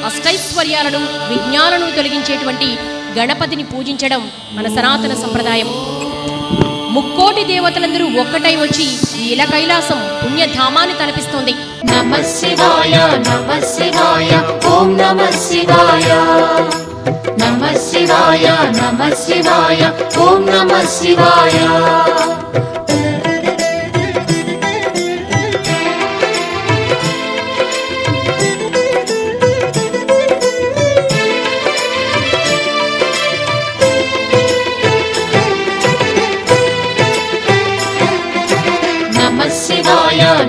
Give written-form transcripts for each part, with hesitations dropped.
అష్టైశ్వర్యాలను విఘ్నాలను తొలగించేటువంటి గణపతిని పూజించడం మన సనాతన సంప్రదాయం. ముక్కోటి దేవతలందరూ ఒక్కటై వచ్చి ఈ ఇల కైలాసం పుణ్యధామాన్ని తలపిస్తోంది. నమః శివాయ నమః శివాయ ఓం నమః శివాయ నమః శివాయ నమః శివాయ ఓం నమః శివాయ.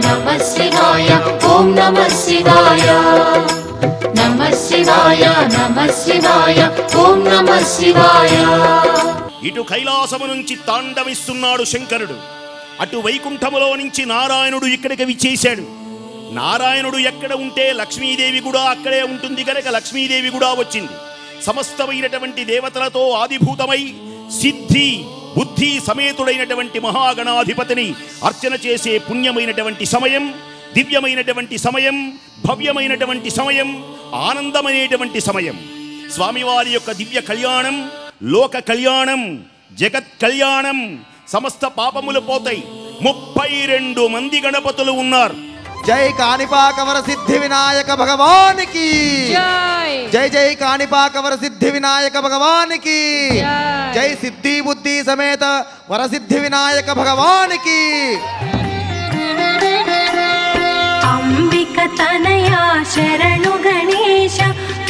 నమః శివాయ ఓం నమః శివాయ నమః శివాయ నమః శివాయ ఓం నమః శివాయ. ఇటు కైలాసము నుంచి తాండవిస్తున్నాడు శంకరుడు, అటు వైకుంఠములో నుంచి నారాయణుడు ఇక్కడికి విచ్చేశాడు. నారాయణుడు ఎక్కడ ఉంటే లక్ష్మీదేవి కూడా అక్కడే ఉంటుంది కనుక లక్ష్మీదేవి కూడా వచ్చింది. సమస్తమైనటువంటి దేవతలతో ఆదిభూతమై సిద్ధి బుద్ధి సమేతుడైనటువంటి మహాగణాధిపతిని అర్చన చేసే పుణ్యమైనటువంటి సమయం, దివ్యమైనటువంటి సమయం, భవ్యమైనటువంటి సమయం, ఆనందమైనటువంటి సమయం. స్వామివారి యొక్క దివ్య కళ్యాణం, లోక కళ్యాణం, జగత్ కళ్యాణం. సమస్త పాపములు పోతాయి. 32 మంది గణపతులు ఉన్నారు. జై కాణిపాకవర సిద్ధి వినాయక భగవానికి జై. జై కాణిపాకవర సిద్ధి వినాయక భగవానికి జై. సిద్ధి బుద్ధి సమేత వరసిద్ధి వినాయక భగవానికి. అంబిక తనయా శరణు గణేశ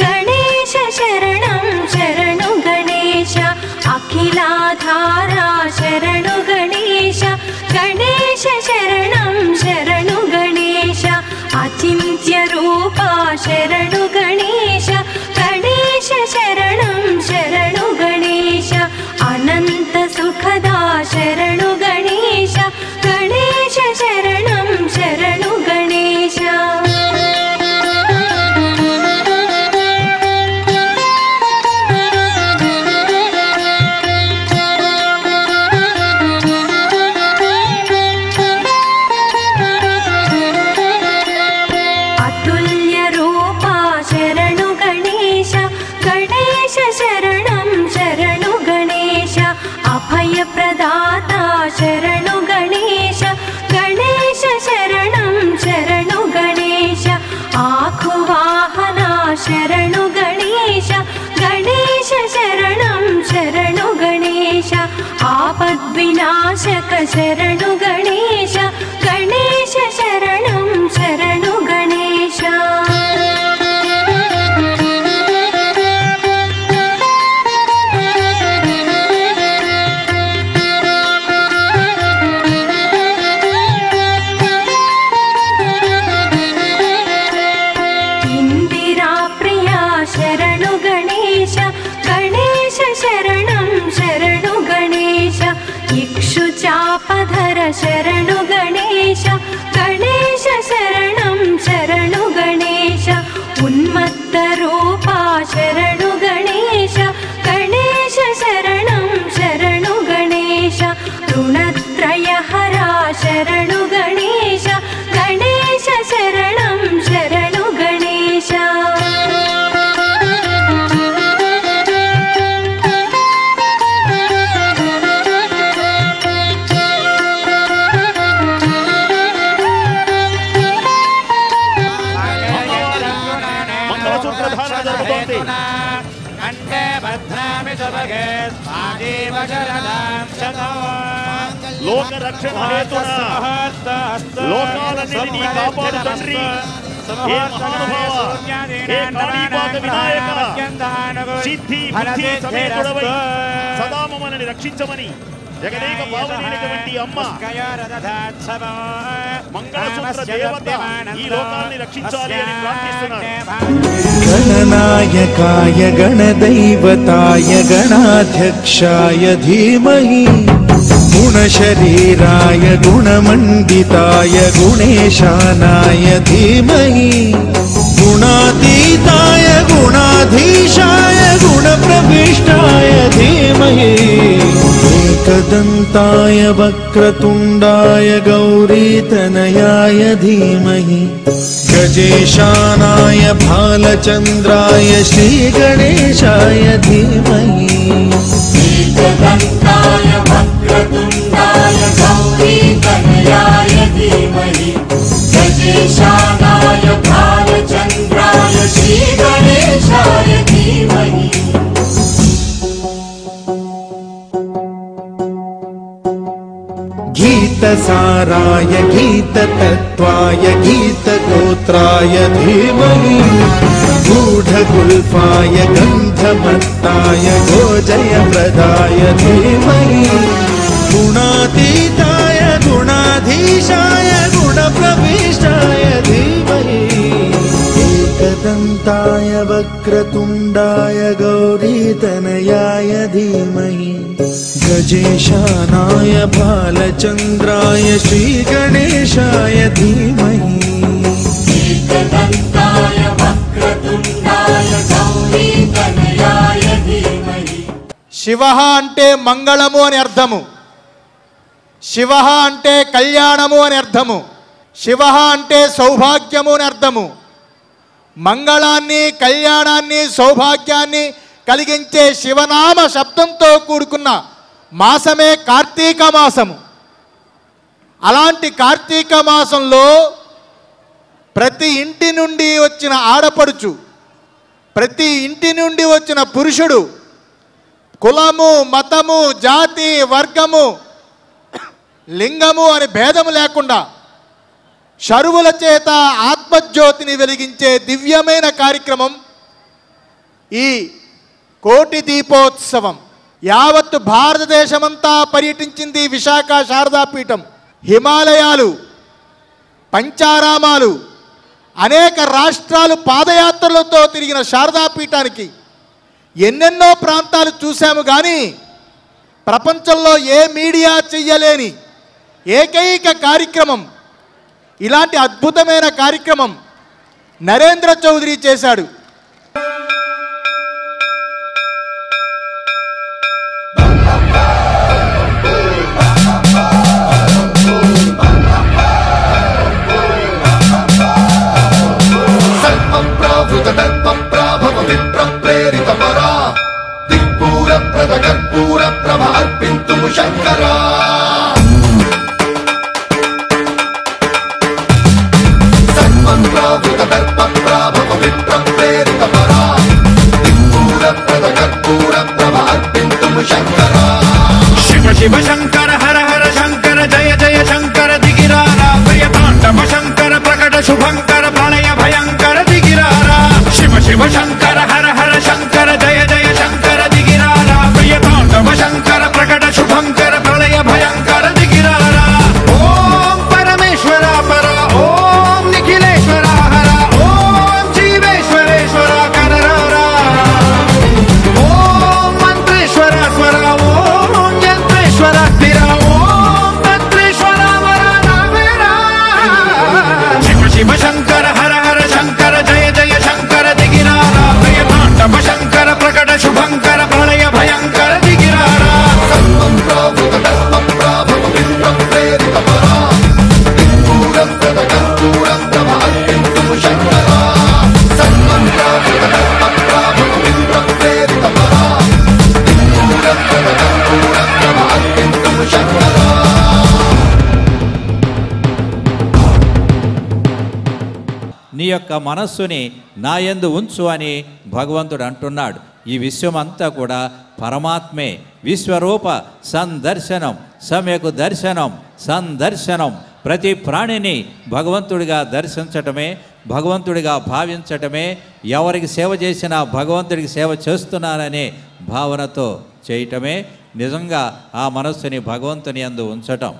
గణేశ శరణం శరణు గణేశ. అఖిలాధారా శరణు గణేశ గణేశ శరణం శరణు గణేశ. అచింత్య రూపా శరణు గణేశ గణేశ శరణం శరణు గణేశ. అనంత సుఖదా శరణు గణేశ గణేశ శరణం శరణు గణేశ. అతుల్య రూపా శరణు గణేశ గణేశ శరణం శరణు గణేశ. అభయ ప్రదాత శరణు గణేశ గణేశ శరణం శరణు గణేశ. ఆఖువాహన శరణు గణేశ గణేశ శరణం శరణు గణేశ. ఆపద్వినాశక శరణు గణేశ గణేశ శరణం శరణు గణేశ. ఇందిరా ప్రియా శరణు గణేశ గణేశ శరణం శరణు గణేశ. ఇక్షుచాపధర శరణు గణేశ గణేశ శరణం శరణు గణేశ. ఉన్మత్త రూపా శరణు గణేశ గణేశ శరణం శరణు గణేశ. రుణత్రయహరా శరణు గణేశ గణేశ శరణం శరణు గణేశ. మంగళసూత్రధారణ జరుగుతోంది. లోక రక్షణ హేతున లోకాలన్నిటినీ కాపాడు తండ్రి. హే మహానుభావ, హే కాణిపాక వినాయక, సిద్ధి బుద్ధి సమేతుడవై సదా మమ్మల్ని రక్షించమని జగదేక పావనైనటువంటి అమ్మ మంగళసూత్ర దేవత ఈ లోకాన్ని రక్షించాలి అని ప్రార్థిస్తున్నారు. గణనాయకాయ గణదైవతాయ గణాధ్యక్షాయ ధీమహి గుణశరీరాయ గుణమండితాయ గుణేశానాయ ధీమహి గుణాతీతాయ గుణాధీశాయ గుణప్రవిష్టాయ ధీమహి एकदन्ताय वक्रतुण्डाय गौरीतनयाय धीमहि गजेशानाय भालचन्द्राय श्रीगणेशाय धीमहि एकदन्ताय वक्रतुण्डाय गौरीतनयाय धीमहि गजेशानाय भालचन्द्राय श्रीगणेशाय धीमहि गीतसाराय गीततत्त्वाय गीतगोत्राय धीमहि गूढगुल्फाय गन्धमत्ताय गोजयप्रदाय धीमहि गुणातीताय गुणाधीशाय गुणप्रविष्टाय धीमहि एकदन्ताय वक्रतुण्डाय गौरीतनयाय धीमहि गजेशानाय भालचन्द्राय श्रीगणेशाय धीमहि एकदन्ताय वक्रतुण्डाय गौरीतनयाय धीमहि శివ అంటే మంగళము అని అర్థము. శివ అంటే కళ్యాణము అని అర్థము. శివ అంటే సౌభాగ్యము అని అర్థము. మంగళాన్ని, కళ్యాణాన్ని, సౌభాగ్యాన్ని కలిగించే శివనామ శబ్దంతో కూడుకున్న మాసమే కార్తీక మాసము. అలాంటి కార్తీక మాసంలో ప్రతి ఇంటి నుండి వచ్చిన ఆడపడుచు, ప్రతి ఇంటి నుండి వచ్చిన పురుషుడు కులము, మతము, జాతి, వర్గము, లింగము అని భేదము లేకుండా శరువుల చేత ఆత్మజ్యోతిని వెలిగించే దివ్యమైన కార్యక్రమం ఈ కోటి దీపోత్సవం. యావత్తు భారతదేశమంతా పర్యటించింది విశాఖ శారదాపీఠం. హిమాలయాలు, పంచారామాలు, అనేక రాష్ట్రాలు పాదయాత్రలతో తిరిగిన శారదాపీఠానికి ఎన్నెన్నో ప్రాంతాలు చూశాము. కానీ ప్రపంచంలో ఏ మీడియా చెయ్యలేని ఏకైక కార్యక్రమం, ఇలాంటి అద్భుతమైన కార్యక్రమం నరేంద్ర చౌదరి చేశాడు. शिव शंकर हर हर शंकर जय जय शंकर दिगिरारा प्रियतांडव शंकर प्रकट शुभंकर प्रलय भयंकर दिगिरारा शिव शिव शंकर हर हर शंकर जय जय शंकर दिगिरारा प्रियतांडव शंकर प्रकट शुभंकर प्रलय भयंकर दिगिरारा ओम परमेश्वरा परा ओम निखिलेश्वरा हरा ओम जीवेश्वरेश्वरा कररारा ओम मंत्रेश्वरा स्वरा ओम यंत्रेश्वरा स्थिरा ओम तंत्रेश्वरा वरा नावेरा शिव शिव शंकर हर हर शंकर जय जय शंकर दिगिरारा प्रियतांडव शंकर प्रकट शुभंकर प्रलय भयंकर दिगिरारा నీ యొక్క మనస్సుని నా యందు ఉంచు అని భగవంతుడు అంటున్నాడు. ఈ విశ్వమంతా కూడా పరమాత్మే. విశ్వరూప సందర్శనం, సమ్యక్ దర్శనం, సందర్శనం. ప్రతి ప్రాణిని భగవంతుడిగా దర్శించటమే, భగవంతుడిగా భావించటమే, ఎవరికి సేవ చేసినా భగవంతుడికి సేవ చేస్తున్నాననే భావనతో చేయటమే నిజంగా ఆ మనస్సుని భగవంతుని యందు ఉంచటం.